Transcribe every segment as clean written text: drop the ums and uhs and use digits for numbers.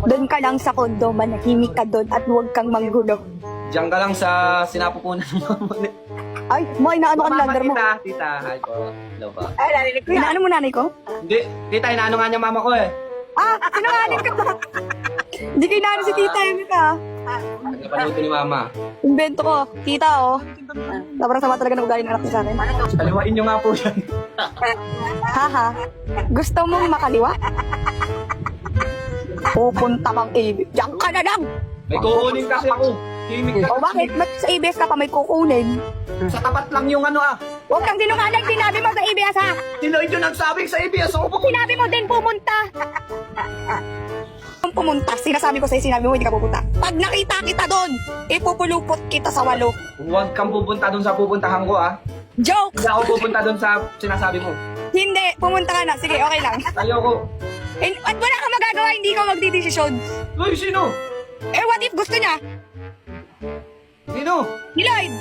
Doon ka lang sa kondo, manahimik ka doon at huwag kang manggulo. Diyan ka lang sa sinapupunan ng mama. Ay, mo, inaano ka ng lander mo. Tita, hi po. Hello ba? Ay, narinig ko. Inaano mo nanay ko? Hindi, tita, inaano nga niya mama ko eh. Ah, sinungaling ka ba? Hindi ko inaano si tita yun ka. Nagpapaluto ni mama. Invento ko. Tita, oh. Sobrang sama talaga ng ugali ng anak niya sa akin. Kaliwain niyo nga po yan. Haha. Gusto mong makaliwa? Pupunta kang ABS. Diyan ka na lang! May kukunin kasi ako. Himik ka. O bakit? Ba't sa ABS ka pa may kukunin? Sa tapat lang yung ano ah. Huwag kang sinungaling. Sinabi mo sa ABS, ha? Si Lloyd yung nagsabi sa ABS ako po. Sinabi mo din pumunta. Kung pumunta, sinasabi ko sa'yo, sinabi mo hindi ka pupunta. Pag nakita kita doon, ipupulupot kita sa walo. Huwag kang pupunta dun sa pupuntahan ko ah. Joke! Hindi ako pupunta dun sa sinasabi mo. Hindi, pumunta ka na. Sige, okay lang. Ayoko. At wala kang magagawa, hindi ka magdidesisyon. Lloyd, sino? Eh, what if gusto niya? Sino? Nilaid!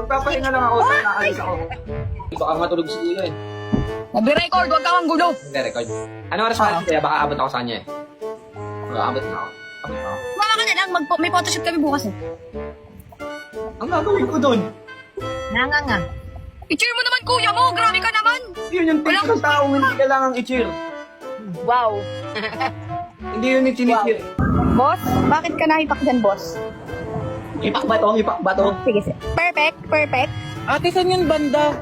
Magpapahinga lang ako. Nakaalis ako. Baka matulog si Kuya eh. Nabi-record, huwag kang gulo. Hindi, record. Ano oras pa kaya baka abot ako sa kanya eh. Baka abot na ako. Abot na ako. Wala ka na lang, may photoshoot kami bukas eh. Ang gagawin ko dun? Nanganga. I-cheer mo naman kuya mo, grabe ka naman. Yun yung tipo ng taong hindi kailangang i-cheer. Wow. Hindi yun yung tinicheer. Boss, bakit ka nahipak dyan, boss? Ipak ba to? Sige. Perfect. Ate, saan yung banda?